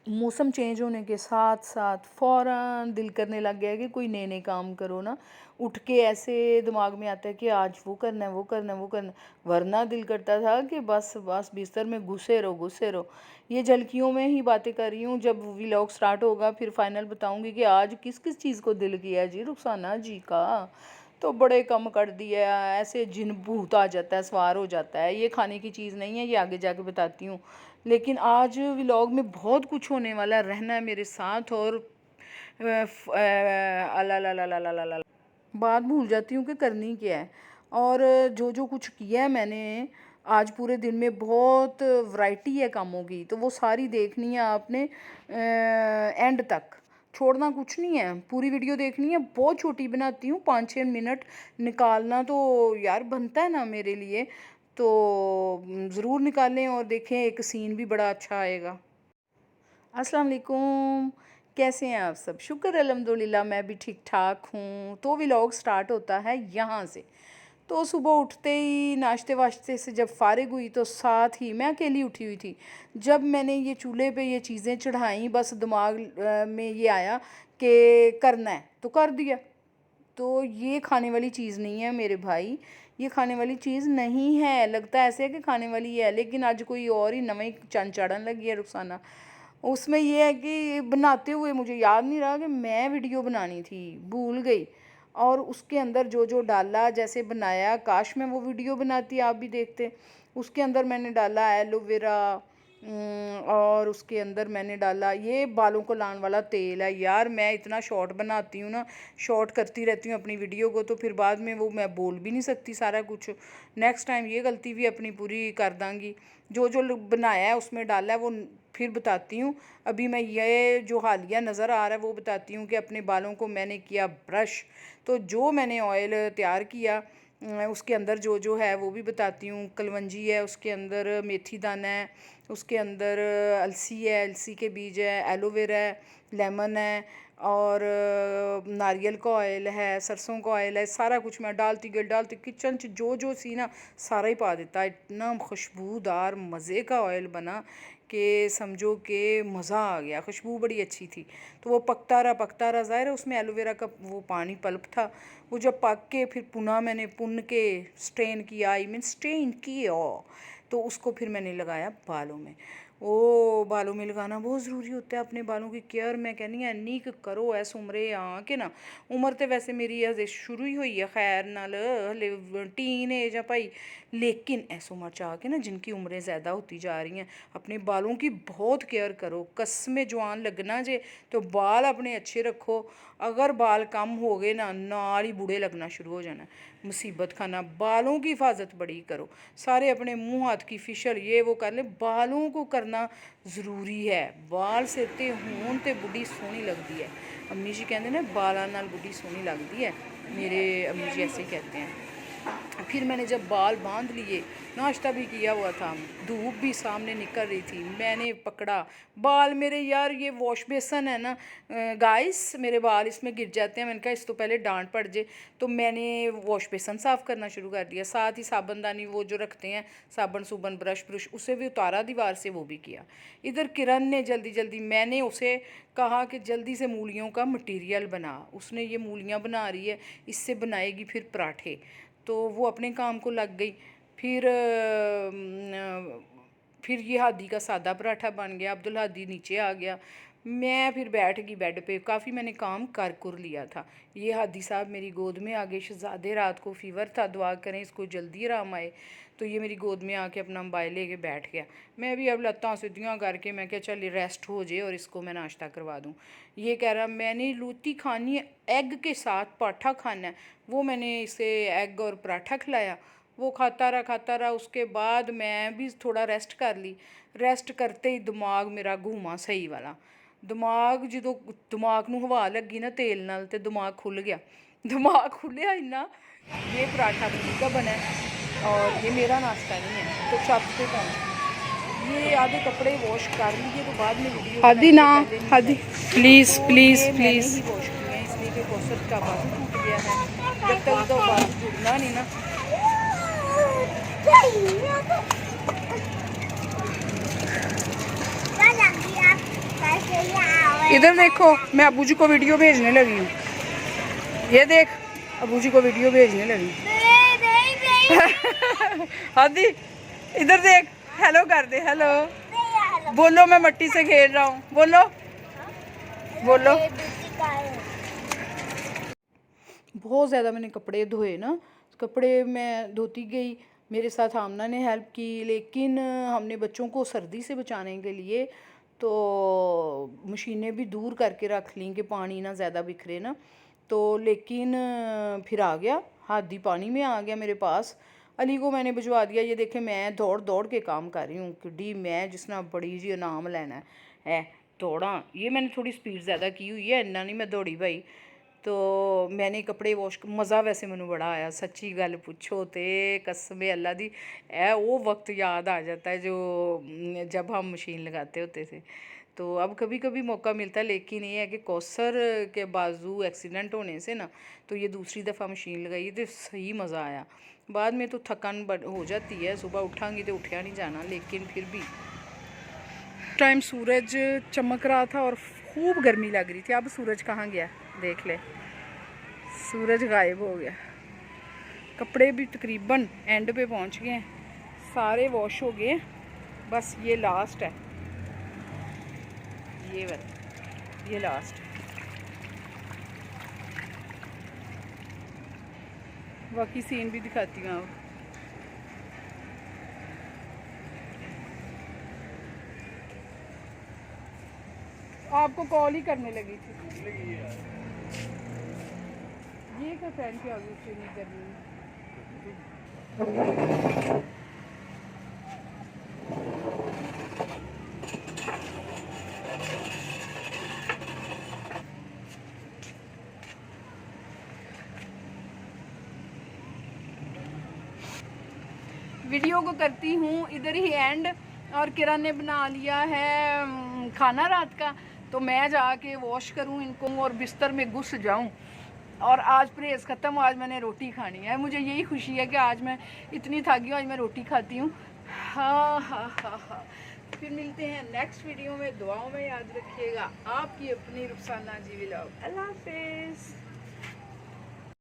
मौसम चेंज होने के साथ साथ फ़ौरन दिल करने लग गया कि कोई नए नए काम करो ना। उठ के ऐसे दिमाग में आता है कि आज वो करना है, वो करना है, वो करना है। वरना दिल करता था कि बस बस बिस्तर में घुसे रहो, घुसे रहो। ये झलकियों में ही बातें कर रही हूँ। जब व्लॉग स्टार्ट होगा फिर फाइनल बताऊँगी कि आज किस किस चीज़ को दिल किया है जी रुखसाना जी का। तो बड़े कम कर दिया, ऐसे जिन भूत आ जाता है, सवार हो जाता है। ये खाने की चीज़ नहीं है, ये आगे जाके बताती हूँ। लेकिन आज व्लॉग में बहुत कुछ होने वाला, रहना है मेरे साथ। और अला ला ला ला ला ला ला बात भूल जाती हूँ कि करनी क्या है। और जो जो कुछ किया है मैंने आज पूरे दिन में, बहुत वैरायटी है कामों की, तो वो सारी देखनी है आपने एंड तक, छोड़ना कुछ नहीं है। पूरी वीडियो देखनी है। बहुत छोटी बनाती हूँ, 5-6 मिनट निकालना तो यार बनता है ना मेरे लिए। तो ज़रूर निकालें और देखें, एक सीन भी बड़ा अच्छा आएगा। अस्सलाम वालेकुम, कैसे हैं आप सब? शुक्र अल्हम्दुलिल्लाह मैं भी ठीक ठाक हूँ। तो व्लॉग स्टार्ट होता है यहाँ से। तो सुबह उठते ही नाश्ते वाश्ते से जब फ़ारिग हुई तो साथ ही मैं अकेली उठी हुई थी। जब मैंने ये चूल्हे पे ये चीज़ें चढ़ाई, बस दिमाग में ये आया कि करना है तो कर दिया। तो ये खाने वाली चीज़ नहीं है मेरे भाई, ये खाने वाली चीज़ नहीं है। लगता है ऐसे है कि खाने वाली है, लेकिन आज कोई और ही नवी चंद चाढ़न लगी है रुखसाना। उसमें ये है कि बनाते हुए मुझे याद नहीं रहा कि मैं वीडियो बनानी थी, भूल गई। और उसके अंदर जो जो डाला, जैसे बनाया, काश मैं वो वीडियो बनाती, आप भी देखते। उसके अंदर मैंने डाला एलोवेरा, और उसके अंदर मैंने डाला ये बालों को लाने वाला तेल है। यार मैं इतना शॉर्ट बनाती हूँ ना, शॉर्ट करती रहती हूँ अपनी वीडियो को, तो फिर बाद में वो मैं बोल भी नहीं सकती सारा कुछ। नेक्स्ट टाइम ये गलती भी अपनी पूरी कर दांगी। जो जो बनाया है उसमें डाला है वो फिर बताती हूँ। अभी मैं ये जो हालिया नज़र आ रहा है वो बताती हूँ कि अपने बालों को मैंने किया ब्रश। तो जो मैंने ऑयल तैयार किया उसके अंदर जो जो है वो भी बताती हूँ। कलवंजी है, उसके अंदर मेथी दाना है, उसके अंदर अलसी है, अलसी के बीज है, एलोवेरा है, लेमन है, और नारियल का ऑयल है, सरसों का ऑयल है। सारा कुछ मैं डालती किचन च जो जो सी ना सारा ही पा देता। इतना खुशबूदार मज़े का ऑयल बना कि समझो कि मज़ा आ गया। खुशबू बड़ी अच्छी थी। तो वो पकता रहा ज़ाहिर है उसमें एलोवेरा का वो पानी पल्प था। वो जब पक के फिर पुनः मैंने पुन के स्ट्रेन किया, आई मीन स्ट्रेन किया, तो उसको फिर मैंने लगाया बालों में। ओ बालों में लगाना बहुत ज़रूरी होता है। अपने बालों की केयर मैं कहनी है इन्नी करो इस उम्रे आ के ना। उम्र तो वैसे मेरी अजे शुरू ही हुई है खैर नाल, हले टीन एज है भाई। लेकिन इस उम्र च आके ना जिनकी उम्रें ज़्यादा होती जा रही हैं, अपने बालों की बहुत केयर करो। कसमें जवान लगना जे तो बाल अपने अच्छे रखो। अगर बाल कम हो गए ना, नाल ही बूढ़े लगना शुरू हो जाना, मुसीबत खाना। बालों की हिफाजत बड़ी करो। सारे अपने मुंह हाथ की फिशल ये वो कर ले, बालों को करना ज़रूरी है। बाल सिर ते होन ते बुढ़ी सोहनी लगती है। अम्मी जी कहते ना बालों नाल बुढ़ी सोहनी लगती है, मेरे अम्मी जी ऐसे ही कहते हैं। फिर मैंने जब बाल बांध लिए, नाश्ता भी किया हुआ था, धूप भी सामने निकल रही थी, मैंने पकड़ा बाल मेरे। यार ये वॉश बेसन है ना गाइस, मेरे बाल इसमें गिर जाते हैं। मैंने कहा इस तो पहले डांट पड़ जाए, तो मैंने वॉश बेसन साफ़ करना शुरू कर दिया। साथ ही साबुनदानी वो जो रखते हैं, साबुन सुबन ब्रश ब्रुश, उसे भी उतारा दीवार से, वो भी किया। इधर किरण ने जल्दी जल्दी, मैंने उसे कहा कि जल्दी से मूलियों का मटीरियल बना। उसने ये मूलियाँ बना रही है, इससे बनाएगी फिर पराठे। तो वो अपने काम को लग गई। फिर फिर ये हादी का सादा पराठा बन गया, अब्दुल हादी नीचे आ गया। मैं फिर बैठ गई बेड पे। काफ़ी मैंने काम कर लिया था। ये हादी साहब मेरी गोद में आ गए। शहजादे रात को फ़ीवर था, दुआ करें इसको जल्दी आराम आए। तो ये मेरी गोद में आके अपना मोबाइल लेके बैठ गया। मैं भी अब लत्तां सीधियां करके मैं क्या चल रेस्ट हो जाए और इसको मैं नाश्ता करवा दूँ। ये कह रहा मैंने रोटी खानी है, एग के साथ पराठा खाना है। वो मैंने इसे एग और पराठा खिलाया। वो खाता रहा। उसके बाद मैं भी थोड़ा रेस्ट कर ली। रेस्ट करते ही दिमाग मेरा घूमा सही वाला। दिमाग जो दिमाग नूं हवा लगी ना तेल नाल, ते दिमाग खुल गया। दिमाग खुलिया इन्ना, ये पराठा पनीर का बना है और ये मेरा नाश्ता नहीं है। तो छत पे पहुँच, ये आधे कपड़े वॉश कर लिए, तो बाद में वीडियो हादी बनाई, ना, तो पहले नहीं हादी बनाई। प्लीज़ तो प्लीज़ ये मैंने प्लीज़। ही वॉश किए हैं, इसलिए कि कौसर का बाजू टूट गया है। जब तक तो बाजू जुड़ना नहीं ना। इधर देखो, मैं अबू जी को वीडियो भेजने लगी हूँ। ये देख, अबू जी को वीडियो भेजने लगी। हादी इधर देख, हेलो कर दे, हेलो बोलो। मैं मट्टी से खेल रहा हूँ, बोलो बोलो। बहुत ज़्यादा मैंने कपड़े धोए ना, कपड़े मैं धोती गई, मेरे साथ आमना ने हेल्प की, लेकिन हमने बच्चों को सर्दी से बचाने के लिए तो मशीनें भी दूर करके रख ली कि पानी ना ज़्यादा बिखरे ना। तो लेकिन फिर आ गया, हादी पानी में आ गया मेरे पास। अली को मैंने भिजवा दिया। ये देखे मैं दौड़ दौड़ के काम कर रही हूँ कि मैं जिसना बड़ी जी इनाम लेना है दौड़ा। ये मैंने थोड़ी स्पीड ज़्यादा की हुई है, इन्ना नहीं मैं दौड़ी भाई। तो मैंने कपड़े वॉश, मज़ा वैसे मैनू बड़ा आया, सच्ची गल पूछो तो कसम अल्लाह दी वो वक्त याद आ जाता है जो जब हम मशीन लगाते होते थे। तो अब कभी कभी मौका मिलता है, लेकिन ये है कि कौसर के बाजू एक्सीडेंट होने से ना, तो ये दूसरी दफ़ा मशीन लगाई तो सही मज़ा आया। बाद में तो थकान हो जाती है, सुबह उठांगी तो उठा नहीं जाना, लेकिन फिर भी टाइम सूरज चमक रहा था और खूब गर्मी लग रही थी। अब सूरज कहाँ गया देख ले, सूरज गायब हो गया। कपड़े भी तकरीबन एंड पे पहुँच गए हैं, सारे वॉश हो गए, बस ये लास्ट है, ये लास्ट। बाकी सीन भी दिखाती हूँ आप। आपको कॉल ही करने लगी थी। ये क्या फैन की आगे से नहीं कर रही। वीडियो को करती हूँ इधर ही एंड। और किरण ने बना लिया है खाना रात का, तो मैं जाके वॉश करूँ इनको और बिस्तर में घुस जाऊँ। और आज परहेज़ ख़त्म, आज मैंने रोटी खानी है। मुझे यही खुशी है कि आज मैं इतनी थकी हूँ, आज मैं रोटी खाती हूँ। हाँ हाँ हाँ हाँ। फिर मिलते हैं नेक्स्ट वीडियो में, दुआओं में याद रखिएगा। आपकी अपनी रुखसाना जी व्लॉग। अल्लाह हाफिज़।